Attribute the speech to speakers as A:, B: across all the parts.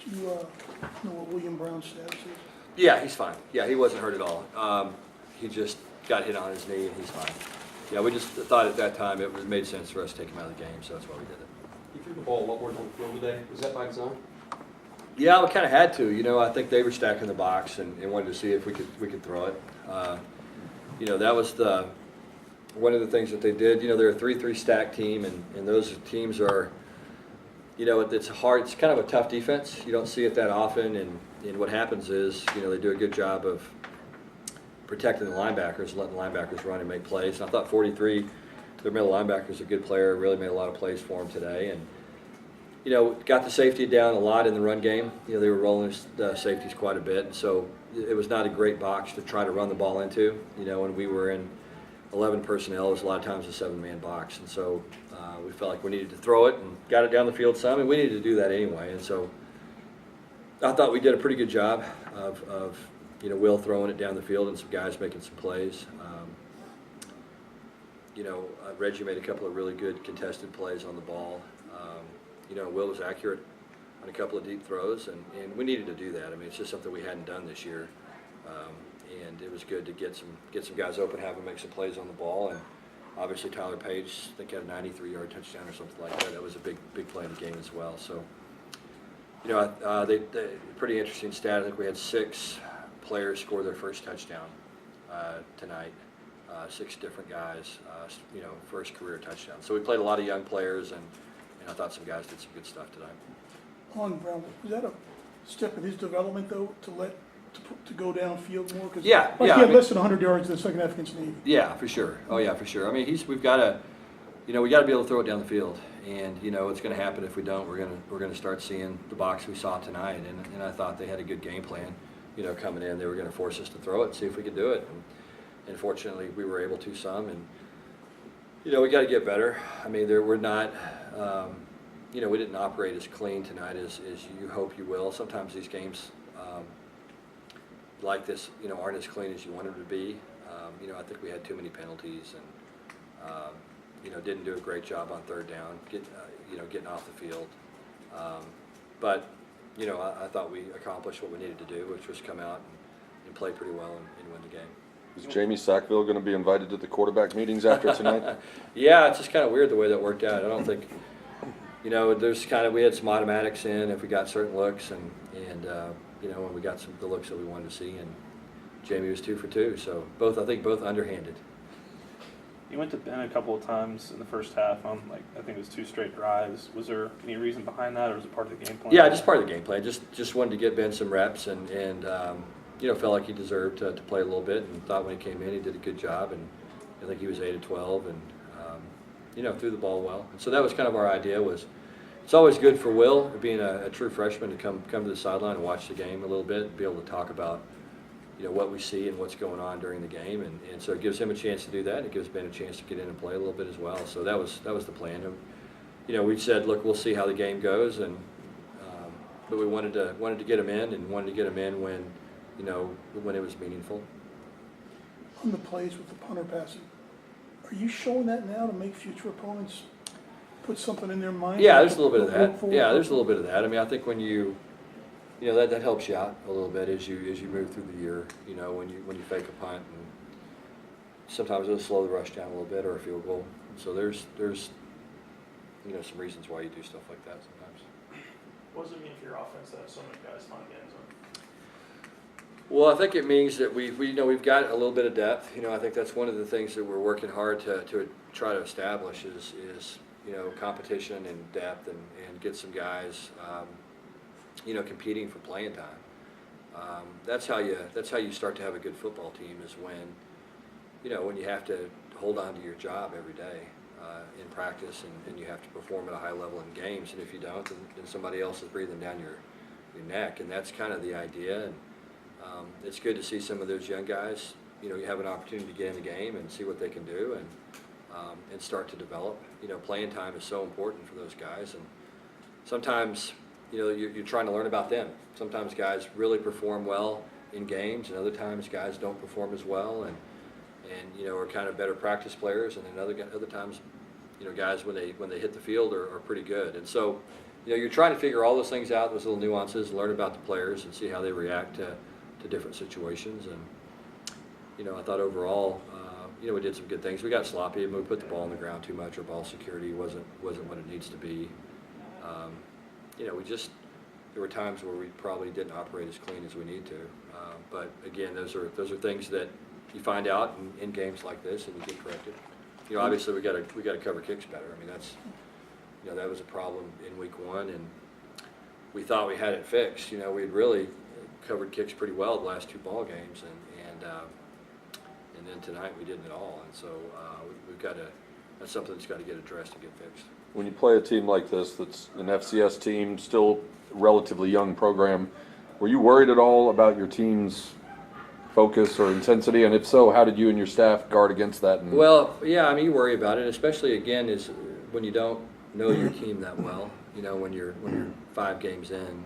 A: Do you know what William Brown's status is?
B: Yeah, he's fine. Yeah, he wasn't hurt at all. He just got hit on his knee and he's fine. Yeah, we just thought at that time it made sense for us to take him out of the game, so that's why we did it.
C: You threw the ball a lot more down the field today. Was that by design?
B: Yeah, we kind of had to. You know, I think they were stacking the box and wanted to see if we could throw it. You know, that was one of the things that they did. You know, they're a 3-3 stack team, and those teams are, you know, it's hard. It's kind of a tough defense. You don't see it that often, and what happens is, you know, they do a good job of protecting the linebackers, letting the linebackers run and make plays. And I thought 43, their middle linebacker is a good player. Really made a lot of plays for him today, and you know, got the safety down a lot in the run game. You know, they were rolling the safeties quite a bit, and so it was not a great box to try to run the ball into. You know, when we were in 11 personnel, it was a lot of times a 7-man box, and so we felt like we needed to throw it and got it down the field some, and we needed to do that anyway. And so I thought we did a pretty good job of you know, Will throwing it down the field and some guys making some plays. You know, Reggie made a couple of really good contested plays on the ball. You know, Will was accurate on a couple of deep throws, and we needed to do that. I mean, it's just something we hadn't done this year, and it was good to get some guys open, have them make some plays on the ball. And obviously Tyler Page, I think, had a 93-yard touchdown or something like that. That was a big play in the game as well. So, you know, they pretty interesting stat. I think we had 6 players score their first touchdown tonight. 6 different guys, you know, first career touchdown. So we played a lot of young players, and I thought some guys did some good stuff tonight.
A: On Brown, was that a step in his development though, to go downfield more? Cause
B: Yeah,
A: like
B: yeah.
A: he had less than 100 yards in the second half against Navy.
B: Yeah, for sure. Oh yeah, for sure. I mean, we've got to, you know, we got to be able to throw it down the field, and you know, it's going to happen if we don't. We're going to start seeing the box we saw tonight, and I thought they had a good game plan. You know, coming in, they were going to force us to throw it and see if we could do it, and fortunately, we were able to some. And you know, we got to get better. I mean, we're not. You know, we didn't operate as clean tonight as you hope you will. Sometimes these games like this, you know, aren't as clean as you want them to be. You know, I think we had too many penalties, and you know, didn't do a great job on third down, you know, getting off the field. But you know, I thought we accomplished what we needed to do, which was come out and play pretty well and win the game.
D: Is Jamie Sackville going to be invited to the quarterback meetings after tonight?
B: Yeah, it's just kind of weird the way that worked out. I don't think. You know, we had some automatics in if we got certain looks, and you know, when we got the looks that we wanted to see, and Jamie was 2 for 2, so I think both underhanded.
E: You went to Ben a couple of times in the first half on, like, I think it was 2 straight drives. Was there any reason behind that, or was it part of the game plan?
B: Yeah, just part of the game plan. Just wanted to get Ben some reps, and you know, felt like he deserved to play a little bit, and thought when he came in he did a good job, and I think he was 8 of 12, and you know, threw the ball well. And so that was kind of our idea. Was it's always good for Will, being a true freshman, to come to the sideline and watch the game a little bit, and be able to talk about, you know, what we see and what's going on during the game, and so it gives him a chance to do that. It gives Ben a chance to get in and play a little bit as well. So that was the plan. And, you know, we said, look, we'll see how the game goes, and but we wanted to get him in, and wanted to get him in when, you know, when it was meaningful.
A: On the plays with the punter passing, are you showing that now to make future opponents put something in their mind?
B: Yeah, there's a little bit of
A: Look
B: that.
A: forward?
B: Yeah, there's a little bit of that. I mean, I think when you know, that helps you out a little bit as you move through the year. You know, when you fake a punt, and sometimes it'll slow the rush down a little bit, or a field goal. So there's you know, some reasons why you do stuff like that sometimes.
F: What does it mean for your offense to have so many guys find the end zone?
B: Well, I think it means that we you know, we've got a little bit of depth. You know, I think that's one of the things that we're working hard to try to establish is you know, competition and depth, and get some guys you know, competing for playing time. That's how you start to have a good football team, is when, you know, when you have to hold on to your job every day in practice, and you have to perform at a high level in games. And if you don't, then somebody else is breathing down your neck. And that's kind of the idea. And it's good to see some of those young guys, you know, you have an opportunity to get in the game and see what they can do, and start to develop. You know, playing time is so important for those guys, and sometimes, you know, you're trying to learn about them. Sometimes guys really perform well in games, and other times guys don't perform as well, and you know, are kind of better practice players, and then other times, you know, guys when they hit the field are pretty good. And so you're trying to figure all those things out, those little nuances, learn about the players and see how they react to different situations. And, I thought overall, we did some good things. We got sloppy and we put the ball on the ground too much. Our ball security wasn't what it needs to be. There were times where we probably didn't operate as clean as we need to. But again, those are things that you find out in games like this and you get corrected. Obviously we got to cover kicks better. I mean, that's, that was a problem in week 1, and we thought we had it fixed. We had really covered kicks pretty well the last 2 ball games, and then tonight we didn't at all. And so we've got to. That's something that's got to get addressed and get fixed.
D: When you play a team like this, that's an FCS team, still a relatively young program, were you worried at all about your team's focus or intensity? And if so, how did you and your staff guard against that? And
B: well, yeah, I mean, you worry about it, especially again is when you don't know your team that well. When you're 5 games in,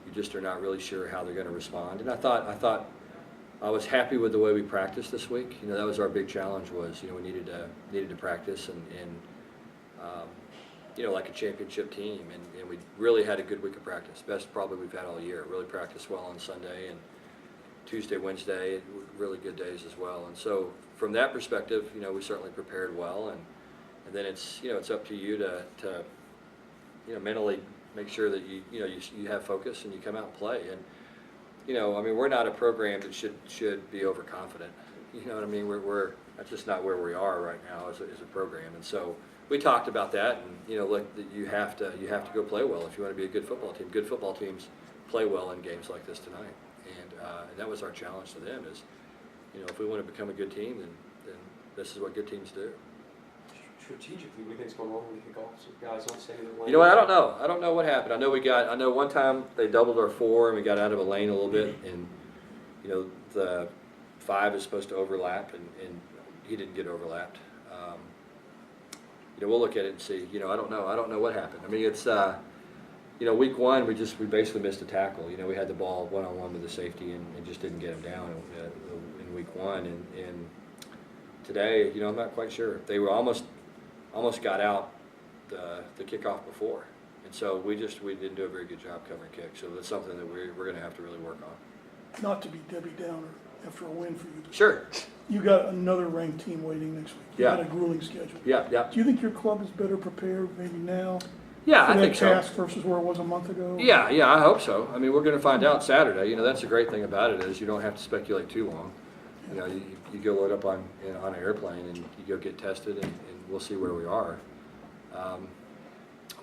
B: you just are not really sure how they're going to respond. And I thought I was happy with the way we practiced this week. That was our big challenge. Was we needed to practice and like a championship team, and we really had a good week of practice, best probably we've had all year. Really practiced well on Sunday and Tuesday, Wednesday, really good days as well. And so from that perspective, we certainly prepared well, and then it's up to you to mentally make sure that you have focus and you come out and play. And we're not a program that should be overconfident. You know what I mean? We're that's just not where we are right now as a program. And so we talked about that, and look, that you have to go play well if you want to be a good football team. Good football teams play well in games like this tonight, and that was our challenge to them. Is if we want to become a good team, then this is what good teams do.
C: Strategically, what do you think's going wrong when you kick off? So guys don't stay in their lane.
B: You know what? I don't know. I don't know what happened. I know one time they doubled our 4 and we got out of a lane a little bit, and the 5 is supposed to overlap, and he didn't get overlapped. We'll look at it and see. I don't know. I don't know what happened. I mean, it's week 1 we basically missed a tackle. We had the ball one-on-one with the safety and just didn't get him down in week 1, and today, I'm not quite sure. They were almost got out the kickoff before, and so we didn't do a very good job covering kicks. So that's something that we're going to have to really work on.
A: Not to be Debbie Downer after a win for you.
B: Sure.
A: You got another ranked team waiting next week. You
B: Yeah.
A: got a grueling schedule.
B: Yeah.
A: Do you think your club is better prepared maybe now
B: Yeah,
A: for
B: I
A: that
B: think so.
A: task versus where it was a month ago?
B: Yeah, I hope so. I mean, we're going to find out Saturday. That's the great thing about it is you don't have to speculate too long. You go load up on an airplane and you go get tested, and we'll see where we are.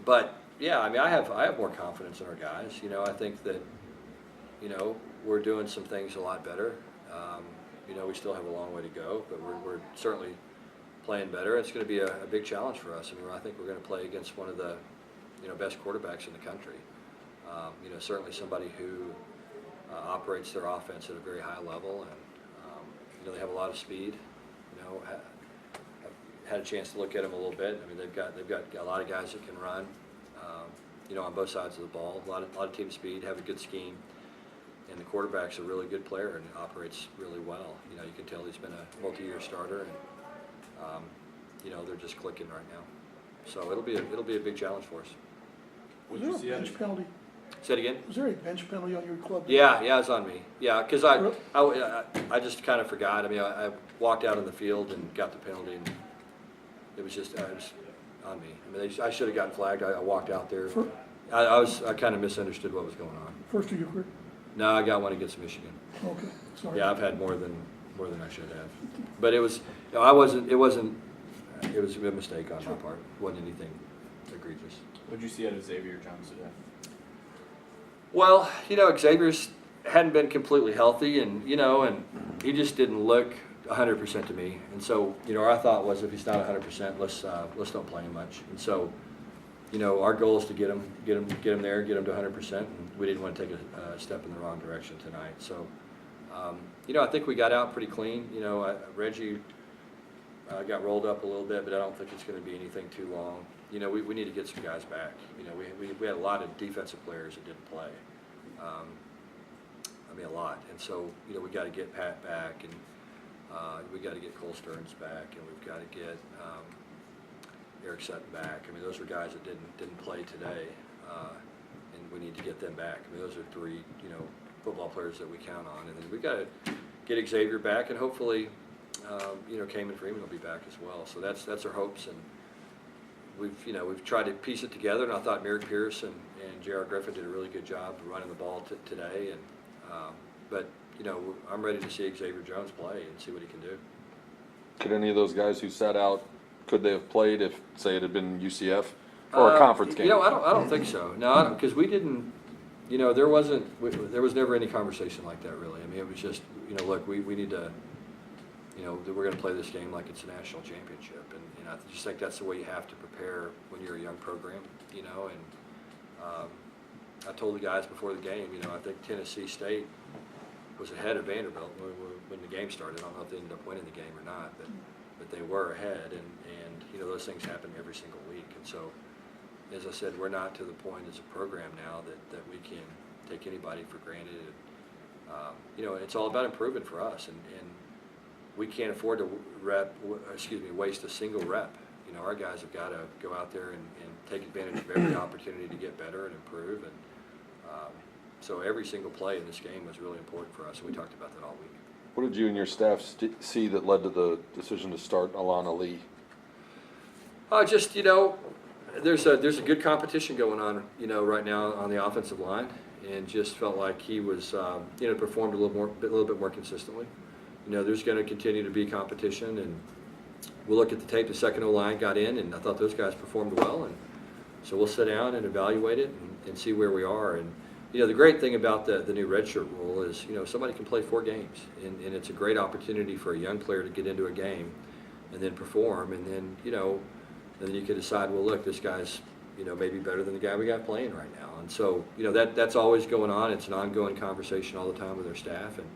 B: But yeah, I mean, I have more confidence in our guys. I think that we're doing some things a lot better. We still have a long way to go, but we're certainly playing better. It's going to be a big challenge for us. I mean, I think we're going to play against one of the best quarterbacks in the country. Certainly somebody who operates their offense at a very high level, and they have a lot of speed. I've had a chance to look at them a little bit. I mean, they've got a lot of guys that can run, on both sides of the ball. A lot of team speed, have a good scheme, and the quarterback's a really good player and operates really well. You can tell he's been a multi-year starter, and they're just clicking right now. So it'll be a big challenge for us.
A: Was there a bench penalty?
B: Say it again.
A: Was there a bench penalty on your club?
B: Yeah, it's on me. Yeah, because I just kind of forgot. I mean, I walked out on the field and got the penalty, and it was just on me. I mean, I should have gotten flagged. I walked out there. I kind of misunderstood what was going on.
A: First of your career?
B: No, I got one against Michigan.
A: Okay, sorry.
B: Yeah, I've had more than I should have. But it was it was a mistake on my part. It wasn't anything egregious.
G: What did you see out of Xavier Jones today?
B: Well, Xavier's hadn't been completely healthy, and he just didn't look 100% to me. And so, our thought was if he's not 100%, let's don't play him much. And so, our goal is to get him there, get him to 100%. And we didn't want to take a step in the wrong direction tonight. So, I think we got out pretty clean. Reggie got rolled up a little bit, but I don't think it's going to be anything too long. We need to get some guys back. We had a lot of defensive players that didn't play. A lot. And so, we got to get Pat back, and we got to get Cole Stearns back, and we've got to get Eric Sutton back. I mean, those were guys that didn't play today. and we need to get them back. I mean, those are three, football players that we count on. And then we've got to get Xavier back, and hopefully, Cayman Freeman will be back as well. So that's our hopes, and we've tried to piece it together. And I thought Merrick Pierce and J.R. Griffin did a really good job running the ball today. And but I'm ready to see Xavier Jones play and see what he can do.
D: Could any of those guys who sat out, could they have played if, say, it had been UCF or a conference game?
B: I don't think so. No, because we didn't. There was never any conversation like that really. I mean, it was just look, we need to. We're going to play this game like it's a national championship, and I just think that's the way you have to prepare when you're a young program. I told the guys before the game, I think Tennessee State was ahead of Vanderbilt when the game started. I don't know if they ended up winning the game or not, but they were ahead, and those things happen every single week. And so, as I said, we're not to the point as a program now that we can take anybody for granted. And, it's all about improving for us, and we can't afford to waste a single rep. Our guys have got to go out there and take advantage of every opportunity to get better and improve. And so every single play in this game was really important for us, and we talked about that all week.
D: What did you and your staff see that led to the decision to start Alana Lee?
B: There's a good competition going on, right now on the offensive line, and just felt like he was, performed a little bit more consistently. There's going to continue to be competition, and we'll look at the tape. The second O-line got in, and I thought those guys performed well, and so we'll sit down and evaluate it and see where we are. And the great thing about the new redshirt rule is, somebody can play 4 games, and it's a great opportunity for a young player to get into a game and then perform, and then then you can decide, well, look, this guy's maybe better than the guy we got playing right now. And so that's always going on. It's an ongoing conversation all the time with our staff, and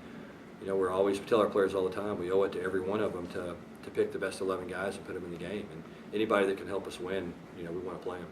B: we tell our players all the time, we owe it to every one of them to pick the best 11 guys and put them in the game. And anybody that can help us win, we want to play them.